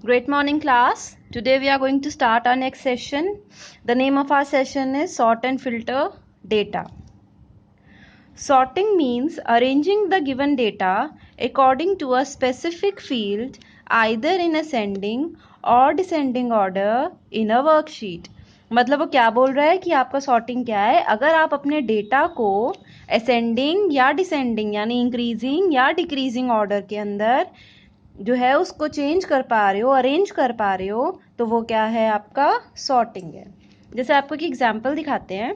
Great morning, class. Today we are going to start our next session. The name of our session is Sort and Filter Data. Sorting means arranging the given data according to a specific field, either in ascending or descending order in a worksheet. मतलब वो क्या बोल रहा है कि आपका sorting क्या है। अगर आप अपने डेटा को असेंडिंग या डिसेंडिंग यानी इंक्रीजिंग या डिक्रीजिंग ऑर्डर के अंदर जो है उसको चेंज कर पा रहे हो, अरेंज कर पा रहे हो, तो वो क्या है, आपका सॉर्टिंग है। जैसे आपको एक एग्जांपल दिखाते हैं।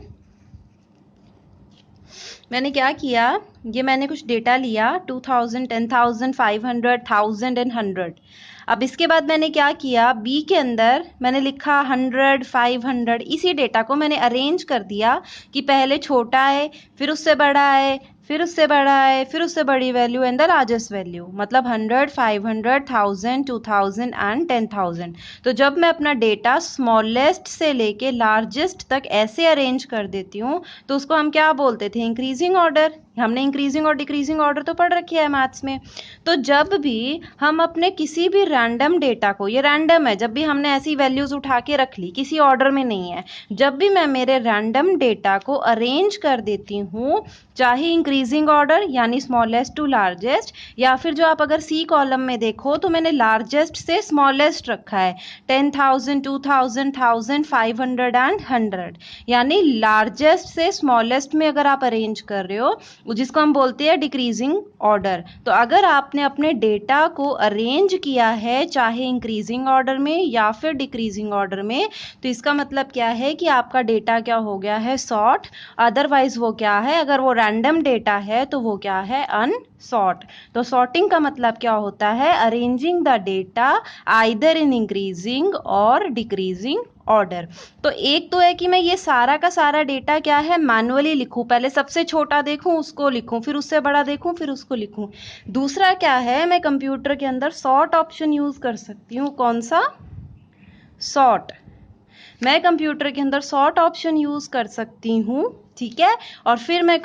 मैंने क्या किया, ये मैंने कुछ डेटा लिया 2000, 10,000, 500, 1000 एंड 100। अब इसके बाद मैंने क्या किया, बी के अंदर मैंने लिखा 100, 500। इसी डेटा को मैंने अरेंज कर दिया कि पहले छोटा है, फिर उससे बड़ा है, फिर उससे बड़ा है, फिर उससे बड़ी value and the largest value. मतलब 100, 500, 1000, 2000 एंड 10,000। तो जब मैं अपना डेटा स्मॉलेस्ट से लेके लार्जेस्ट तक ऐसे अरेंज कर देती हूँ तो उसको हम क्या बोलते थे, इंक्रीजिंग ऑर्डर। हमने इंक्रीजिंग और डिक्रीजिंग ऑर्डर तो पढ़ रखी है मैथ्स में। तो जब भी हम अपने किसी भी रैंडम डेटा को, ये रैंडम है, जब भी हमने ऐसी वैल्यूज उठा के रख ली, किसी ऑर्डर में नहीं है, जब भी मैं मेरे रैंडम डेटा को अरेंज कर देती हूँ, चाहे इंक्रीजिंग ऑर्डर यानी स्मॉलेस्ट टू लार्जेस्ट, या फिर जो आप अगर सी कॉलम में देखो तो मैंने लार्जेस्ट से स्मॉलेस्ट रखा है, 10,000, 2,000, 1,000, 500 एंड 100। यानी लार्जेस्ट से स्मॉलेस्ट में अगर आप अरेंज कर रहे हो, जिसको हम बोलते हैं डिक्रीजिंग ऑर्डर। तो अगर आपने अपने डेटा को अरेंज किया है चाहे इंक्रीजिंग ऑर्डर में या फिर डिक्रीजिंग ऑर्डर में, तो इसका मतलब क्या है कि आपका डेटा क्या हो गया है, सॉर्ट। अदरवाइज वो क्या है, अगर वो रैंडम डेटा है तो वो क्या है, अनसॉर्ट। तो सॉर्टिंग का मतलब क्या होता है, arranging the data either in increasing और डिक्रीजिंग ऑर्डर। तो एक तो है कि मैं ये सारा का सारा डेटा क्या है, मैनुअली लिखूं, पहले सबसे छोटा देखूं उसको लिखूं, फिर उससे बड़ा देखूं फिर उसको लिखूं। दूसरा क्या है, मैं कंप्यूटर के अंदर सॉर्ट ऑप्शन यूज कर सकती हूँ। कौन सा, सॉर्ट। मैं कंप्यूटर के अंदर सॉर्ट ऑप्शन यूज कर सकती हूँ, ठीक है। और फिर मैं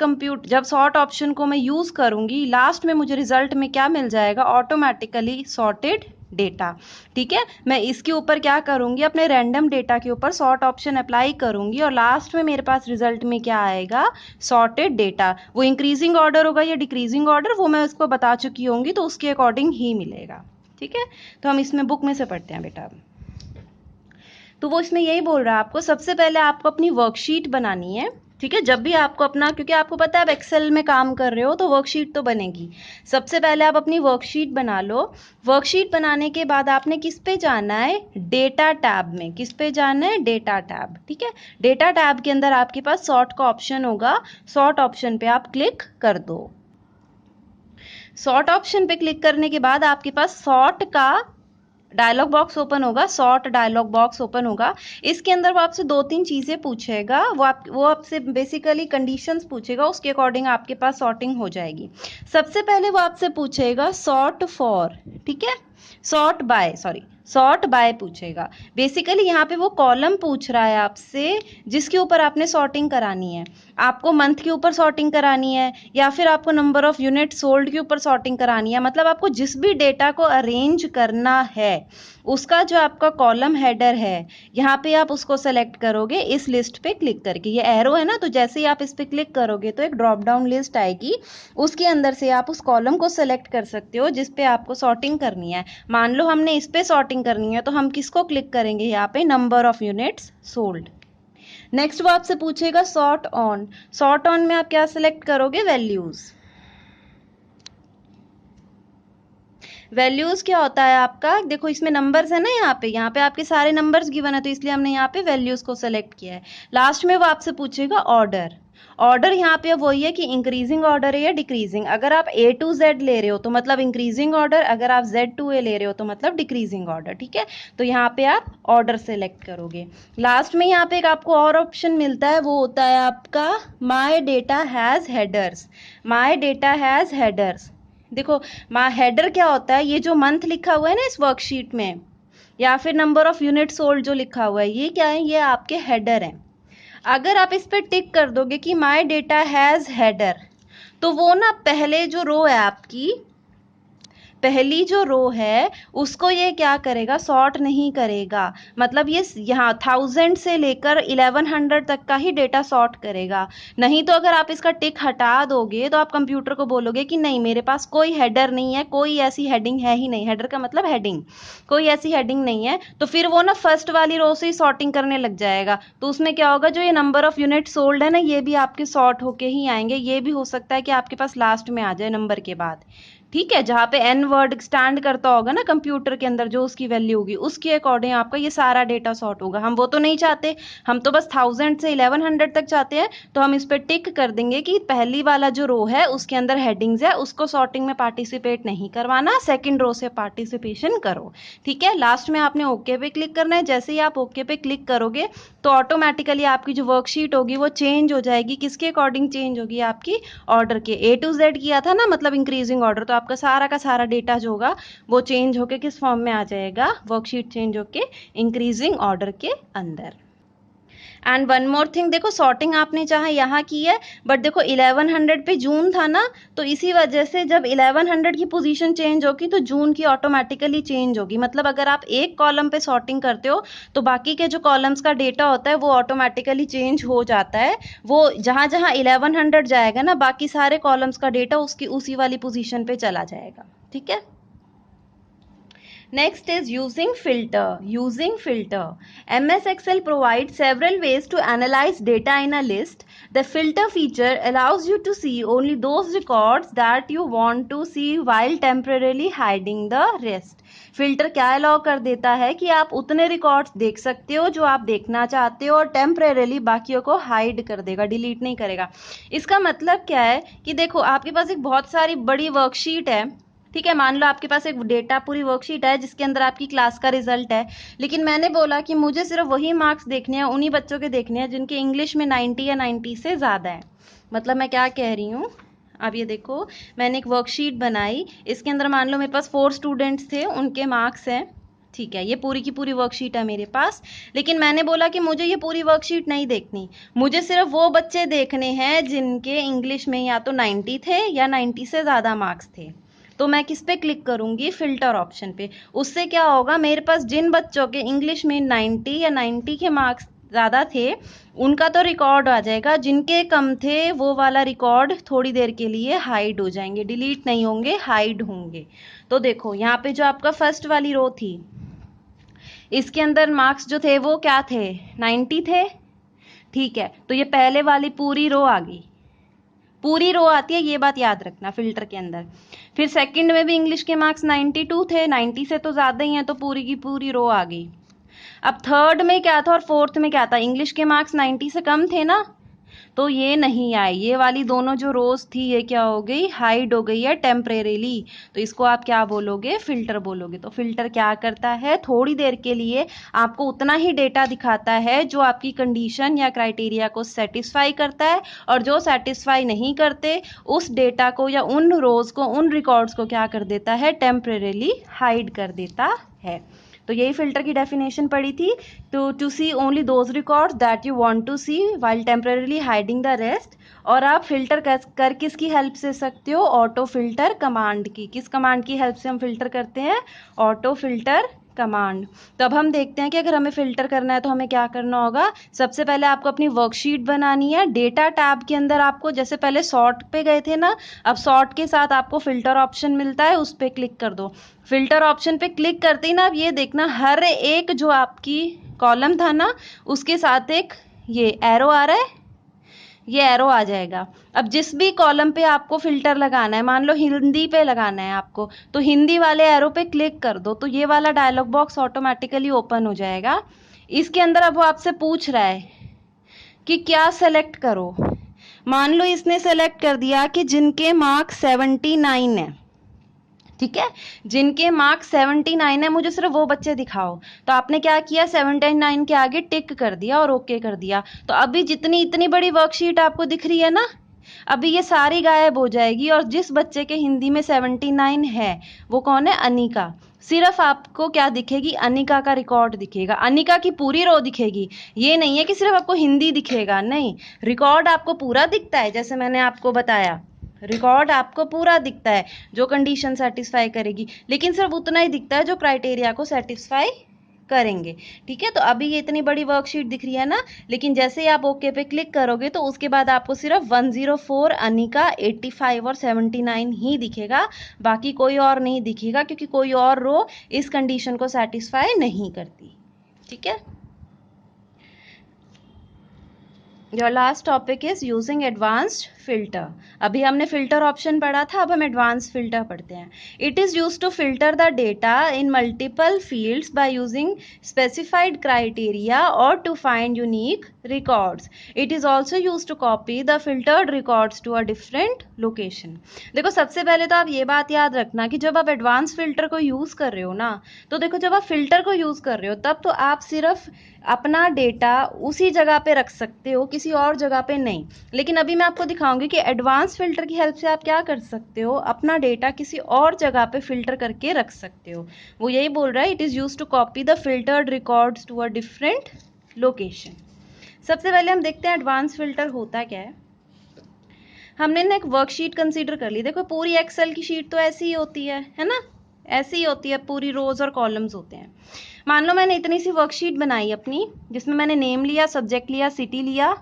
जब सॉर्ट ऑप्शन को मैं यूज करूंगी, लास्ट में मुझे रिजल्ट में क्या मिल जाएगा, ऑटोमेटिकली सॉर्टेड डेटा। ठीक है, मैं इसके ऊपर क्या करूंगी, अपने रैंडम डेटा के ऊपर सॉर्ट ऑप्शन अप्लाई करूंगी और लास्ट में मेरे पास रिजल्ट में क्या आएगा, सॉर्टेड डेटा। वो इंक्रीजिंग ऑर्डर होगा या डिक्रीजिंग ऑर्डर, वो मैं उसको बता चुकी होंगी, तो उसके अकॉर्डिंग ही मिलेगा। ठीक है, तो हम इसमें बुक में से पढ़ते हैं बेटा। तो वो इसमें यही बोल रहा है आपको, सबसे पहले आपको अपनी वर्कशीट बनानी है। ठीक है, जब भी आपको अपना, क्योंकि आपको पता है आप एक्सेल में काम कर रहे हो तो वर्कशीट तो बनेगी। सबसे पहले आप अपनी वर्कशीट बना लो। वर्कशीट बनाने के बाद आपने किस पे जाना है, डेटा टैब में। किस पे जाना है, डेटा टैब। ठीक है, डेटा टैब के अंदर आपके पास सॉर्ट का ऑप्शन होगा, सॉर्ट ऑप्शन पे आप क्लिक कर दो। सॉर्ट ऑप्शन पे क्लिक करने के बाद आपके पास सॉर्ट का डायलॉग बॉक्स ओपन होगा, सॉर्ट डायलॉग बॉक्स ओपन होगा। इसके अंदर वो आपसे 2-3 चीजें पूछेगा, वो आपसे बेसिकली कंडीशंस पूछेगा, उसके अकॉर्डिंग आपके पास सॉर्टिंग हो जाएगी। सबसे पहले वो आपसे पूछेगा सॉर्ट फॉर, ठीक है, सॉर्ट बाय पूछेगा। बेसिकली यहाँ पे वो कॉलम पूछ रहा है आपसे जिसके ऊपर आपने सॉर्टिंग करानी है। आपको मंथ के ऊपर सॉर्टिंग करानी है या फिर आपको नंबर ऑफ यूनिट सोल्ड के ऊपर सॉर्टिंग करानी है। मतलब आपको जिस भी डेटा को अरेंज करना है उसका जो आपका कॉलम हेडर है, यहाँ पे आप उसको सेलेक्ट करोगे इस लिस्ट पे क्लिक करके। ये एरो है ना, तो जैसे ही आप इस पे क्लिक करोगे तो एक ड्रॉप डाउन लिस्ट आएगी, उसके अंदर से आप उस कॉलम को सेलेक्ट कर सकते हो जिस पे आपको सॉर्टिंग करनी है। मान लो हमने इस पे सॉर्टिंग करनी है तो हम किसको क्लिक करेंगे, यहाँ पे number of units sold. Next वो आपसे पूछेगा सॉर्ट ऑन। सॉर्ट ऑन में आप क्या सिलेक्ट करोगे, वैल्यूज। वैल्यूज क्या होता है आपका, देखो इसमें नंबर्स है ना, यहाँ पे आपके सारे नंबर्स गिवन है, तो इसलिए हमने यहाँ पे वैल्यूज को सेलेक्ट किया है। लास्ट में वो आपसे पूछेगा ऑर्डर। ऑर्डर यहाँ पे वही है कि इंक्रीजिंग ऑर्डर है या डिक्रीजिंग। अगर आप A to Z ले रहे हो तो मतलब इंक्रीजिंग ऑर्डर, अगर आप Z to A ले रहे हो तो मतलब डिक्रीजिंग ऑर्डर। ठीक है, तो यहाँ पे आप ऑर्डर सेलेक्ट करोगे। लास्ट में यहाँ पे एक आपको और ऑप्शन मिलता है, वो होता है आपका my data has headers. My data has headers, देखो हेडर क्या होता है, ये जो मंथ लिखा हुआ है ना इस वर्कशीट में, या फिर नंबर ऑफ यूनिट सोल्ड जो लिखा हुआ है, ये क्या है, ये आपके हेडर हैं। अगर आप इस पे टिक कर दोगे कि माय डेटा हैज हेडर, तो वो ना पहले जो रो है आपकी, पहली जो रो है उसको ये क्या करेगा, सॉर्ट नहीं करेगा। मतलब ये यहाँ 1000 से लेकर 1100 तक का ही डेटा सॉर्ट करेगा। नहीं तो अगर आप इसका टिक हटा दोगे तो आप कंप्यूटर को बोलोगे कि नहीं मेरे पास कोई हेडर नहीं है, कोई ऐसी हेडिंग है ही नहीं, हेडर का मतलब हेडिंग, कोई ऐसी हेडिंग नहीं है, तो फिर वो ना फर्स्ट वाली रो से ही सॉर्टिंग करने लग जाएगा। तो उसमें क्या होगा, जो ये नंबर ऑफ यूनिट सोल्ड है ना, ये भी आपके सॉर्ट होके ही आएंगे। ये भी हो सकता है कि आपके पास लास्ट में आ जाए नंबर के बाद, ठीक है, जहां पे एन वर्ड स्टैंड करता होगा ना कंप्यूटर के अंदर, जो उसकी वैल्यू होगी उसके अकॉर्डिंग आपका ये सारा डेटा सॉर्ट होगा। हम वो तो नहीं चाहते, हम तो बस 1000 से 1100 तक चाहते हैं। तो हम इस पर टिक कर देंगे कि पहली वाला जो रो है उसके अंदर हेडिंग्स है, उसको सॉर्टिंग में पार्टिसिपेट नहीं करवाना, सेकेंड रो से पार्टिसिपेशन करो। ठीक है, लास्ट में आपने ओके पे क्लिक करना है। जैसे ही आप ओके पे क्लिक करोगे तो ऑटोमेटिकली आपकी जो वर्कशीट होगी वो चेंज हो जाएगी। किसके अकॉर्डिंग चेंज होगी, आपकी ऑर्डर के। A to Z किया था ना, मतलब इंक्रीजिंग ऑर्डर, तो आपका सारा का सारा डेटा जो होगा वो चेंज होके किस फॉर्म में आ जाएगा, वर्कशीट चेंज होके इंक्रीजिंग ऑर्डर के अंदर। एंड वन मोर थिंग, देखो सॉर्टिंग आपने चाहे यहाँ की है, बट देखो 1100 पे जून था ना, तो इसी वजह से जब 1100 की पोजीशन चेंज होगी तो जून की ऑटोमेटिकली चेंज होगी। मतलब अगर आप एक कॉलम पे सॉर्टिंग करते हो तो बाकी के जो कॉलम्स का डेटा होता है वो ऑटोमेटिकली चेंज हो जाता है। वो जहाँ जहाँ 1100 जाएगा ना, बाकी सारे कॉलम्स का डेटा उसकी उसी वाली पोजीशन पे चला जाएगा। ठीक है, next is using filter. Using filter, MS Excel provides several ways to analyze data in a list. The filter feature allows you to see only those records that you want to see while temporarily hiding the rest. Filter क्या allow कर देता है कि आप उतने records देख सकते हो जो आप देखना चाहते हो, और टेम्परेरली बाकियों को हाइड कर देगा, डिलीट नहीं करेगा। इसका मतलब क्या है कि देखो आपके पास एक बहुत सारी बड़ी वर्कशीट है, ठीक है, मान लो आपके पास एक डेटा पूरी वर्कशीट है जिसके अंदर आपकी क्लास का रिजल्ट है, लेकिन मैंने बोला कि मुझे सिर्फ वही मार्क्स देखने हैं, उन्हीं बच्चों के देखने हैं जिनके इंग्लिश में 90 या 90 से ज़्यादा है। मतलब मैं क्या कह रही हूँ, अब ये देखो मैंने एक वर्कशीट बनाई, इसके अंदर मान लो मेरे पास 4 स्टूडेंट्स थे, उनके मार्क्स हैं, ठीक है, ये पूरी की पूरी वर्कशीट है मेरे पास। लेकिन मैंने बोला कि मुझे ये पूरी वर्कशीट नहीं देखनी, मुझे सिर्फ वो बच्चे देखने हैं जिनके इंग्लिश में या तो 90 थे या 90 से ज़्यादा मार्क्स थे। तो मैं किस पे क्लिक करूंगी, फिल्टर ऑप्शन पे। उससे क्या होगा, मेरे पास जिन बच्चों के इंग्लिश में 90 या 90 के मार्क्स ज़्यादा थे उनका तो रिकॉर्ड आ जाएगा, जिनके कम थे वो वाला रिकॉर्ड थोड़ी देर के लिए हाइड हो जाएंगे, डिलीट नहीं होंगे, हाइड होंगे। तो देखो यहाँ पे जो आपका फर्स्ट वाली रो थी, इसके अंदर मार्क्स जो थे वो क्या थे, 90 थे, ठीक है, तो ये पहले वाली पूरी रो आ गई, पूरी रो आती है, ये बात याद रखना फिल्टर के अंदर। फिर सेकंड में भी इंग्लिश के मार्क्स 92 थे, 90 से तो ज़्यादा ही हैं, तो पूरी की पूरी रो आ गई। अब थर्ड में क्या था और फोर्थ में क्या था, इंग्लिश के मार्क्स 90 से कम थे ना, तो ये नहीं आए, ये वाली दोनों जो रोज थी ये क्या हो गई, हाइड हो गई है टेम्परेरीली। तो इसको आप क्या बोलोगे, फिल्टर बोलोगे। तो फिल्टर क्या करता है, थोड़ी देर के लिए आपको उतना ही डेटा दिखाता है जो आपकी कंडीशन या क्राइटेरिया को सेटिस्फाई करता है, और जो सेटिस्फाई नहीं करते उस डेटा को या उन रोज को, उन रिकॉर्ड्स को क्या कर देता है, टेम्परेरीली हाइड कर देता है। तो यही फिल्टर की डेफिनेशन पड़ी थी, to see only those records that you want to see while temporarily hiding the rest. और आप फिल्टर कर किसकी हेल्प से सकते हो, ऑटो फिल्टर कमांड की। किस कमांड की हेल्प से हम फिल्टर करते हैं, ऑटो फिल्टर कमांड। तो अब हम देखते हैं कि अगर हमें फिल्टर करना है तो हमें क्या करना होगा। सबसे पहले आपको अपनी वर्कशीट बनानी है, डेटा टैब के अंदर आपको, जैसे पहले सॉर्ट पे गए थे ना, अब सॉर्ट के साथ आपको फिल्टर ऑप्शन मिलता है, उस पर क्लिक कर दो। फिल्टर ऑप्शन पे क्लिक करते ही ना, अब ये देखना हर एक जो आपकी कॉलम था ना उसके साथ एक ये एरो आ रहा है, ये एरो आ जाएगा। अब जिस भी कॉलम पे आपको फिल्टर लगाना है, मान लो हिंदी पे लगाना है आपको, तो हिंदी वाले एरो पे क्लिक कर दो, तो ये वाला डायलॉग बॉक्स ऑटोमेटिकली ओपन हो जाएगा। इसके अंदर अब वो आपसे पूछ रहा है कि क्या सेलेक्ट करो। मान लो इसने सेलेक्ट कर दिया कि जिनके मार्क्स 79 है, ठीक है, जिनके मार्क्स 79 है मुझे सिर्फ वो बच्चे दिखाओ। तो आपने क्या किया, 79 के आगे टिक कर दिया और ओके कर दिया। तो अभी जितनी इतनी बड़ी वर्कशीट आपको दिख रही है ना, अभी ये सारी गायब हो जाएगी, और जिस बच्चे के हिंदी में 79 है वो कौन है, अनिका। सिर्फ आपको क्या दिखेगी, अनिका का रिकॉर्ड दिखेगा, अनिका की पूरी रो दिखेगी। ये नहीं है कि सिर्फ आपको हिंदी दिखेगा, नहीं, रिकॉर्ड आपको पूरा दिखता है, जैसे मैंने आपको बताया। रिकॉर्ड आपको पूरा दिखता है जो कंडीशन सेटिस्फाई करेगी, लेकिन सिर्फ उतना ही दिखता है जो क्राइटेरिया को सेटिस्फाई करेंगे। ठीक है, तो अभी ये इतनी बड़ी वर्कशीट दिख रही है ना, लेकिन जैसे ही आप ओके पे क्लिक करोगे तो उसके बाद आपको सिर्फ 104, अनिका 85 और 79 ही दिखेगा, बाकी कोई और नहीं दिखेगा, क्योंकि कोई और रो इस कंडीशन को सेटिस्फाई नहीं करती। ठीक है, your last topic is using advanced filter. अभी हमने फिल्टर ऑप्शन पढ़ा था, अब हम एडवांस फिल्टर पढ़ते हैं। It is used to filter the data in multiple fields by using specified criteria और to find unique records. It is also used to copy the filtered records to a different location. देखो, सबसे पहले तो आप ये बात याद रखना कि जब आप एडवांस फिल्टर को यूज कर रहे हो ना, तो देखो जब आप फिल्टर को यूज कर रहे हो तब तो आप सिर्फ अपना डेटा उसी जगह पे रख सकते हो, किसी और जगह पे नहीं। लेकिन अभी मैं आपको दिखाऊंगी कि एडवांस फिल्टर की हेल्प से आप क्या कर सकते हो, अपना डेटा किसी और जगह पे फिल्टर करके रख सकते हो। वो यही बोल रहा है, it is used to copy the filtered records to a different location. सबसे पहले हम देखते हैं एडवांस फिल्टर होता क्या है। हमने ना एक वर्कशीट कंसीडर कर ली। देखो, पूरी एक्सेल की शीट तो ऐसी ही होती है ना, ऐसी ही होती है, पूरी रोज और कॉलम्स होते हैं। मान लो मैंने इतनी सी वर्कशीट बनाई अपनी, जिसमें मैंने नेम लिया, सब्जेक्ट लिया, सिटी लिया,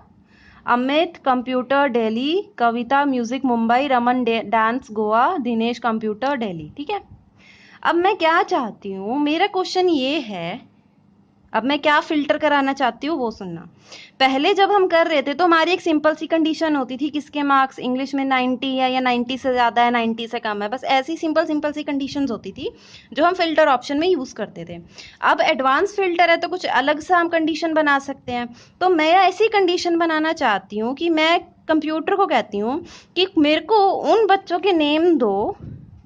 Amit computer Delhi, Kavita music Mumbai, Raman dance Goa, Dinesh computer Delhi. ठीक है, अब मैं क्या चाहती हूँ, मेरा क्वेश्चन ये है, अब मैं क्या फिल्टर कराना चाहती हूँ वो सुनना। पहले जब हम कर रहे थे तो हमारी एक सिंपल सी कंडीशन होती थी, किसके मार्क्स इंग्लिश में 90 है या 90 से ज़्यादा है, 90 से कम है, बस ऐसी सिंपल सी कंडीशंस होती थी जो हम फिल्टर ऑप्शन में यूज़ करते थे। अब एडवांस फिल्टर है तो कुछ अलग सा हम कंडीशन बना सकते हैं। तो मैं ऐसी कंडीशन बनाना चाहती हूँ कि मैं कंप्यूटर को कहती हूँ कि मेरे को उन बच्चों के नेम दो,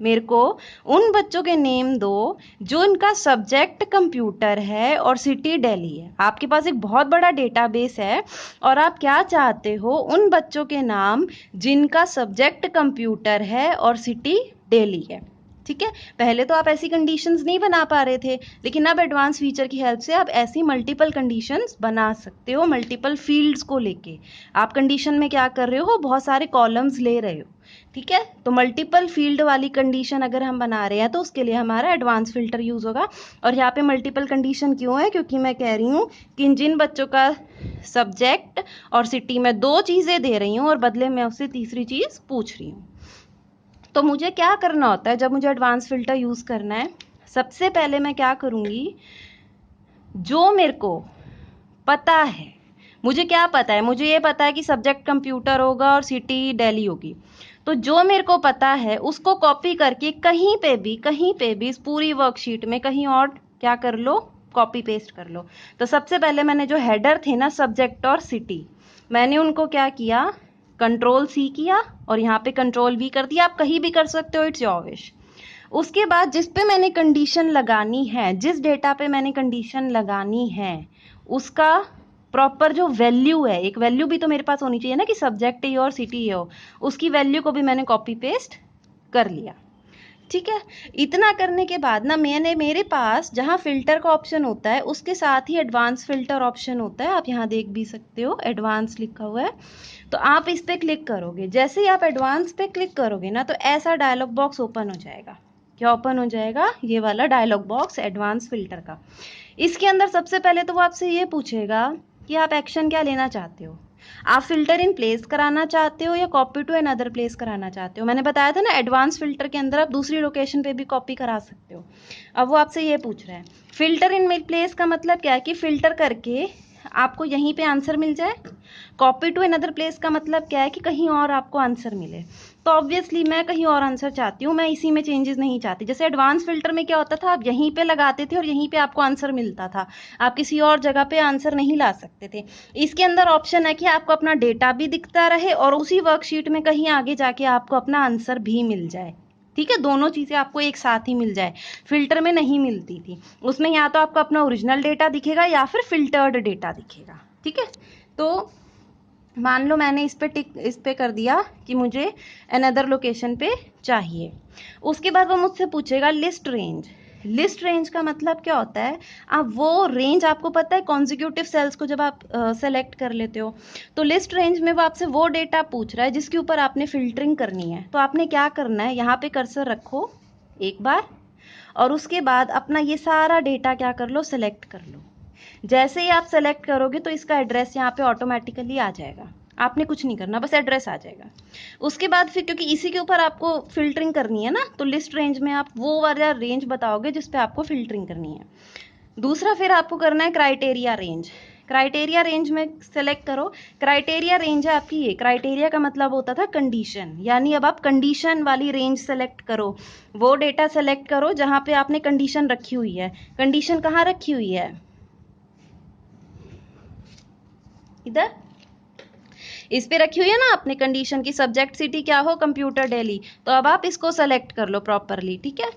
मेरे को उन बच्चों के नेम दो जो इनका सब्जेक्ट कंप्यूटर है और सिटी दिल्ली है। आपके पास एक बहुत बड़ा डेटाबेस है और आप क्या चाहते हो, उन बच्चों के नाम जिनका सब्जेक्ट कंप्यूटर है और सिटी दिल्ली है। ठीक है, पहले तो आप ऐसी कंडीशंस नहीं बना पा रहे थे, लेकिन अब एडवांस फीचर की हेल्प से आप ऐसी मल्टीपल कंडीशंस बना सकते हो, मल्टीपल फील्ड्स को लेके। आप कंडीशन में क्या कर रहे हो, बहुत सारे कॉलम्स ले रहे हो। ठीक है, तो मल्टीपल फील्ड वाली कंडीशन अगर हम बना रहे हैं तो उसके लिए हमारा एडवांस फिल्टर यूज होगा। और यहाँ पे मल्टीपल कंडीशन क्यों है, क्योंकि मैं कह रही हूँ कि जिन बच्चों का सब्जेक्ट और सिटी में दो चीज़ें दे रही हूँ और बदले में उससे तीसरी चीज़ पूछ रही हूँ। तो मुझे क्या करना होता है जब मुझे एडवांस फिल्टर यूज़ करना है, सबसे पहले मैं क्या करूँगी, जो मेरे को पता है, मुझे क्या पता है, मुझे ये पता है कि सब्जेक्ट कंप्यूटर होगा और सिटी दिल्ली होगी, तो जो मेरे को पता है उसको कॉपी करके कहीं पे भी इस पूरी वर्कशीट में कहीं और क्या कर लो, कॉपी पेस्ट कर लो। तो सबसे पहले मैंने जो हेडर थे ना, सब्जेक्ट और सिटी, मैंने उनको क्या किया, कंट्रोल सी किया और यहाँ पे कंट्रोल वी कर दिया। आप कहीं भी कर सकते हो, इट्स योर विश। उसके बाद जिस पे मैंने कंडीशन लगानी है, जिस डेटा पे मैंने कंडीशन लगानी है, उसका प्रॉपर जो वैल्यू है, एक वैल्यू भी तो मेरे पास होनी चाहिए ना कि सब्जेक्ट ये और सिटी ये हो, उसकी वैल्यू को भी मैंने कॉपी पेस्ट कर लिया। ठीक है, इतना करने के बाद ना मैंने, मेरे पास जहाँ फिल्टर का ऑप्शन होता है उसके साथ ही एडवांस फिल्टर ऑप्शन होता है, आप यहाँ देख भी सकते हो एडवांस लिखा हुआ है। तो आप इस पे क्लिक करोगे, जैसे ही आप एडवांस पे क्लिक करोगे ना, तो ऐसा डायलॉग बॉक्स ओपन हो जाएगा। क्या ओपन हो जाएगा, ये वाला डायलॉग बॉक्स एडवांस फिल्टर का। इसके अंदर सबसे पहले तो वो आपसे ये पूछेगा कि आप एक्शन क्या लेना चाहते हो, आप फिल्टर इन प्लेस कराना चाहते हो या कॉपी टू अनदर प्लेस कराना चाहते हो। मैंने बताया था ना, एडवांस फिल्टर के अंदर आप दूसरी लोकेशन पे भी कॉपी करा सकते हो। अब वो आपसे ये पूछ रहा है, फिल्टर इन प्लेस का मतलब क्या है कि फिल्टर करके आपको यहीं पे आंसर मिल जाए। कॉपी टू अनदर प्लेस का मतलब क्या है कि कहीं और आपको आंसर मिले। तो ऑब्वियसली मैं कहीं और आंसर चाहती हूँ, मैं इसी में चेंजेस नहीं चाहती। जैसे एडवांस फिल्टर में क्या होता था, आप यहीं पे लगाते थे और यहीं पे आपको आंसर मिलता था, आप किसी और जगह पे आंसर नहीं ला सकते थे। इसके अंदर ऑप्शन है कि आपको अपना डेटा भी दिखता रहे और उसी वर्कशीट में कहीं आगे जाके आपको अपना आंसर भी मिल जाए। ठीक है, दोनों चीज़ें आपको एक साथ ही मिल जाए। फिल्टर में नहीं मिलती थी, उसमें या तो आपको अपना ओरिजिनल डेटा दिखेगा या फिर फिल्टर्ड डेटा दिखेगा। ठीक है, तो मान लो मैंने इस पे कर दिया कि मुझे अनदर लोकेशन पे चाहिए। उसके बाद वो मुझसे पूछेगा लिस्ट रेंज, लिस्ट रेंज का मतलब क्या होता है, आप वो रेंज, आपको पता है कॉन्जिक्यूटिव सेल्स को जब आप सेलेक्ट कर लेते हो, तो लिस्ट रेंज में वो आपसे वो डेटा पूछ रहा है जिसके ऊपर आपने फिल्टरिंग करनी है। तो आपने क्या करना है, यहाँ पे कर्सर रखो एक बार, और उसके बाद अपना ये सारा डेटा क्या कर लो, सेलेक्ट कर लो। जैसे ही आप सेलेक्ट करोगे तो इसका एड्रेस यहाँ पे ऑटोमेटिकली आ जाएगा, आपने कुछ नहीं करना, बस एड्रेस आ जाएगा। उसके बाद फिर क्योंकि इसी के ऊपर आपको फिल्टरिंग करनी है ना, तो लिस्ट रेंज में आप वो वाला रेंज बताओगे जिस पे आपको फिल्टरिंग करनी है। दूसरा फिर आपको करना है क्राइटेरिया रेंज। क्राइटेरिया रेंज में सेलेक्ट करो, क्राइटेरिया रेंज है आपकी ये, क्राइटेरिया का मतलब होता था कंडीशन, यानी अब आप कंडीशन वाली रेंज सेलेक्ट करो, वो डेटा सेलेक्ट करो जहां पे आपने कंडीशन रखी हुई है। कंडीशन कहाँ रखी हुई है, इधर इस पे रखी हुई है ना आपने कंडीशन की, सब्जेक्ट सिटी क्या हो, कंप्यूटर दिल्ली। तो अब आप इसको सेलेक्ट कर लो प्रॉपरली, ठीक है।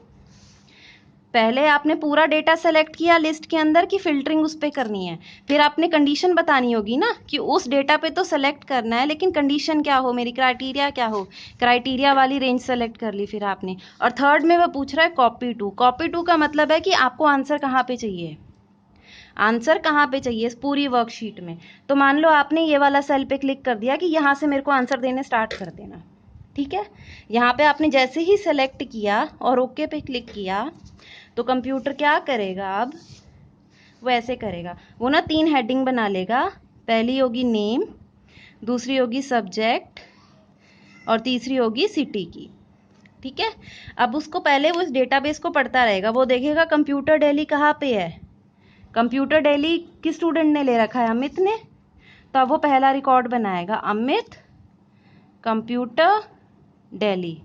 पहले आपने पूरा डेटा सेलेक्ट किया लिस्ट के अंदर की फिल्टरिंग उस पर करनी है, फिर आपने कंडीशन बतानी होगी ना कि उस डेटा पे तो सेलेक्ट करना है लेकिन कंडीशन क्या हो, मेरी क्राइटेरिया क्या हो, क्राइटेरिया वाली रेंज सेलेक्ट कर ली फिर आपने। और थर्ड में वो पूछ रहा है कॉपी टू। कॉपी टू का मतलब है कि आपको आंसर कहाँ पे चाहिए, आंसर कहाँ पे चाहिए इस पूरी वर्कशीट में। तो मान लो आपने ये वाला सेल पे क्लिक कर दिया कि यहाँ से मेरे को आंसर देने स्टार्ट कर देना, ठीक है। यहाँ पे आपने जैसे ही सेलेक्ट किया और ओके पे क्लिक किया तो कंप्यूटर क्या करेगा, अब वो ऐसे करेगा, वो ना 3 हेडिंग बना लेगा। पहली होगी नेम, दूसरी होगी सब्जेक्ट, और तीसरी होगी सिटी की, ठीक है। अब उसको पहले वो इस डेटाबेस को पढ़ता रहेगा, वो देखेगा कंप्यूटर दिल्ली कहाँ पे है, कंप्यूटर दिल्ली किस स्टूडेंट ने ले रखा है, अमित ने। तो अब वो पहला रिकॉर्ड बनाएगा, अमित कंप्यूटर दिल्ली।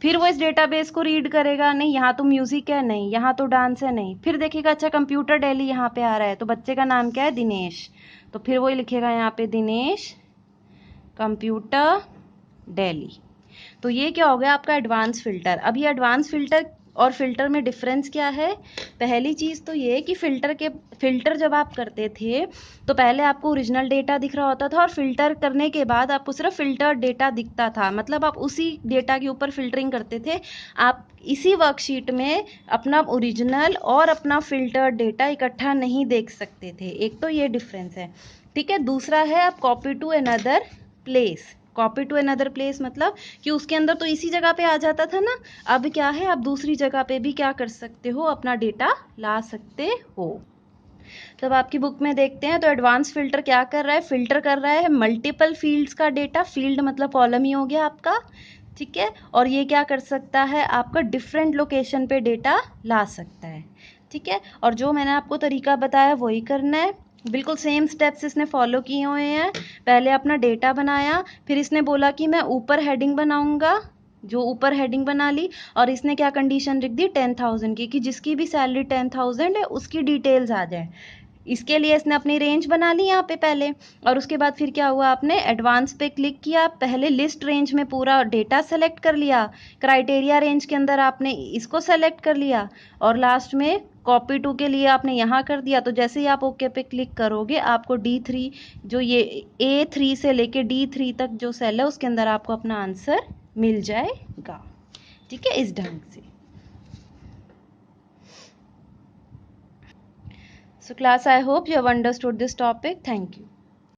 फिर वो इस डेटाबेस को रीड करेगा, नहीं यहाँ तो म्यूजिक है, नहीं यहाँ तो डांस है, नहीं। फिर देखेगा अच्छा कंप्यूटर दिल्ली यहाँ पे आ रहा है, तो बच्चे का नाम क्या है, दिनेश। तो फिर वो लिखेगा यहाँ पे दिनेश कंप्यूटर दिल्ली। तो ये क्या हो गया आपका एडवांस फिल्टर। अब ये एडवांस फिल्टर और फिल्टर में डिफरेंस क्या है, पहली चीज़ तो ये कि फिल्टर जब आप करते थे तो पहले आपको ओरिजिनल डेटा दिख रहा होता था, और फिल्टर करने के बाद आपको सिर्फ फिल्टर्ड डेटा दिखता था, मतलब आप उसी डेटा के ऊपर फिल्टरिंग करते थे। आप इसी वर्कशीट में अपना ओरिजिनल और अपना फिल्टर्ड डेटा इकट्ठा नहीं देख सकते थे, एक तो ये डिफरेंस है, ठीक है। दूसरा है आप copy to another place. Copy to another place मतलब कि उसके अंदर तो इसी जगह पे आ जाता था ना, अब क्या है आप दूसरी जगह पे भी क्या कर सकते हो, अपना डेटा ला सकते हो। तब आपकी बुक में देखते हैं तो एडवांस फिल्टर क्या कर रहा है, फिल्टर कर रहा है मल्टीपल फील्ड्स का डेटा, फील्ड मतलब कॉलम ही हो गया आपका, ठीक है। और ये क्या कर सकता है, आपका डिफरेंट लोकेशन पे डेटा ला सकता है, ठीक है। और जो मैंने आपको तरीका बताया वही करना है, बिल्कुल सेम स्टेप्स इसने फॉलो किए हुए हैं। पहले अपना डेटा बनाया, फिर इसने बोला कि मैं ऊपर हेडिंग बनाऊंगा, जो ऊपर हेडिंग बना ली, और इसने क्या कंडीशन लिख दी 10,000 की, कि जिसकी भी सैलरी 10,000 है उसकी डिटेल्स आ जाए। इसके लिए इसने अपनी रेंज बना ली यहाँ पे पहले, और उसके बाद फिर क्या हुआ, आपने एडवांस पे क्लिक किया, पहले लिस्ट रेंज में पूरा डेटा सेलेक्ट कर लिया, क्राइटेरिया रेंज के अंदर आपने इसको सेलेक्ट कर लिया, और लास्ट में कॉपी टू के लिए आपने यहाँ कर दिया। तो जैसे ही आप ओके पे क्लिक करोगे आपको D3, जो ये A3 से लेके D3 तक जो सेल है उसके अंदर आपको अपना आंसर मिल जाएगा, ठीक है, इस ढंग से। So class, I hope you have understood this topic. Thank you.